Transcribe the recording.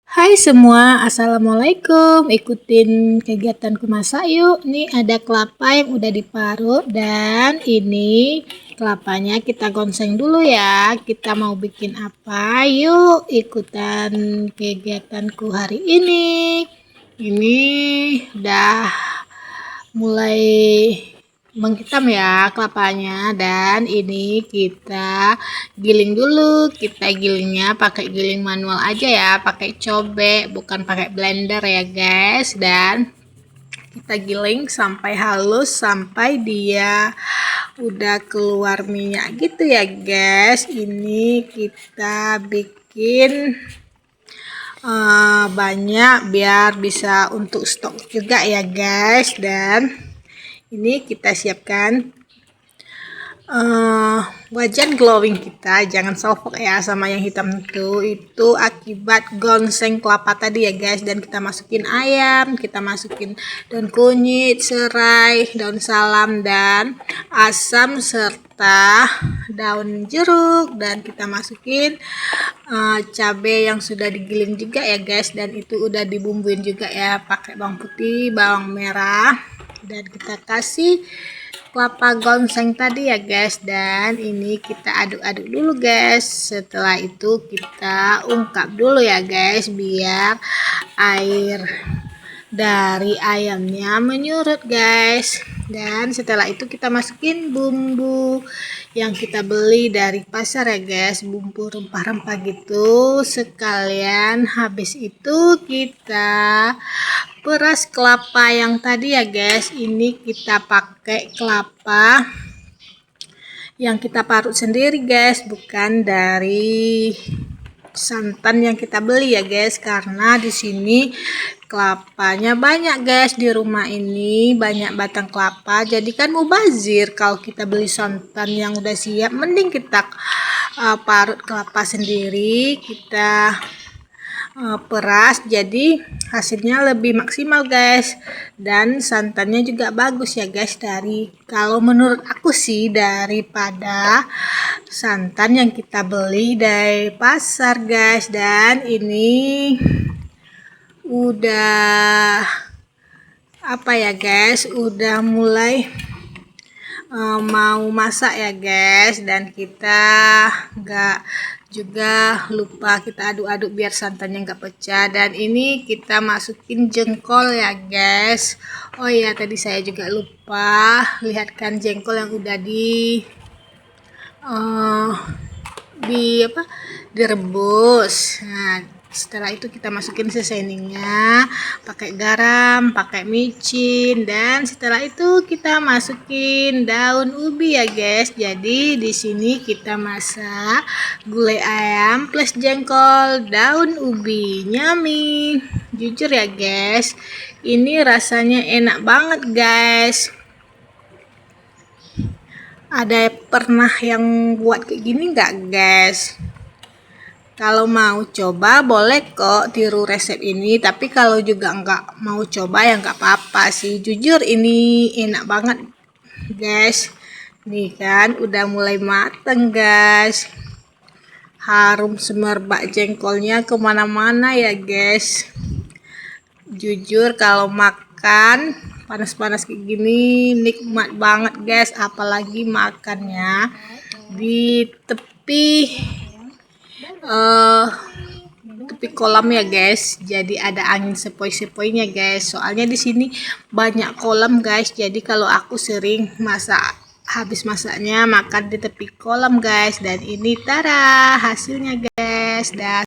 Hai semua, assalamualaikum. Ikutin kegiatanku masak yuk. Nih ada kelapa yang udah diparut dan ini kelapanya kita gongseng dulu ya. Kita mau bikin apa? Yuk ikutan kegiatanku hari ini. Ini udah mulai menghitam ya kelapanya, dan ini kita giling dulu. Kita gilingnya pakai giling manual aja ya, pakai cobek, bukan pakai blender ya guys. Dan kita giling sampai halus, sampai dia udah keluar minyak gitu ya guys. Ini kita bikin banyak biar bisa untuk stok juga ya guys. Dan ini kita siapkan wajan glowing kita, jangan salfok ya sama yang hitam itu akibat gonseng kelapa tadi ya guys. Dan kita masukin ayam, kita masukin daun kunyit, serai, daun salam, dan asam serta daun jeruk, dan kita masukin cabai yang sudah digiling juga ya guys. Dan itu udah dibumbuin juga ya, pakai bawang putih, bawang merah, dan kita kasih kelapa gonseng tadi ya guys. Dan ini kita aduk-aduk dulu guys. Setelah itu kita ungkap dulu ya guys, biar air dari ayamnya menyurut guys. Dan setelah itu kita masukin bumbu yang kita beli dari pasar ya guys, bumbu rempah-rempah gitu sekalian. Habis itu kita peras kelapa yang tadi ya guys. Ini kita pakai kelapa yang kita parut sendiri guys, bukan dari santan yang kita beli ya guys. Karena di sini kelapanya banyak guys, di rumah ini banyak batang kelapa, jadi kan mubazir kalau kita beli santan yang udah siap. Mending kita parut kelapa sendiri, kita peras, jadi hasilnya lebih maksimal guys. Dan santannya juga bagus ya guys, dari kalau menurut aku sih daripada santan yang kita beli dari pasar guys. Dan ini udah apa ya guys, udah mulai mau masak ya guys. Dan kita nggak juga lupa kita aduk-aduk biar santannya nggak pecah. Dan ini kita masukin jengkol ya guys. Oh ya, tadi saya juga lupa lihatkan jengkol yang udah direbus. Nah, setelah itu kita masukin seasoningnya, pakai garam, pakai micin, dan setelah itu kita masukin daun ubi ya guys. Jadi di sini kita masak gulai ayam plus jengkol, daun ubi, nyami. Jujur ya guys, ini rasanya enak banget guys. Ada pernah yang buat kayak gini nggak guys? Kalau mau coba boleh kok tiru resep ini, tapi kalau juga nggak mau coba ya nggak apa-apa sih. Jujur ini enak banget guys. Nih kan udah mulai mateng guys, harum semerbak jengkolnya kemana-mana ya guys. Jujur kalau makan panas-panas kayak gini nikmat banget guys, apalagi makannya di tepi kolam ya guys. Jadi ada angin sepoi-sepoinya guys, soalnya di sini banyak kolam guys. Jadi kalau aku sering masak, habis masaknya makan di tepi kolam guys. Dan ini tara hasilnya guys. Dan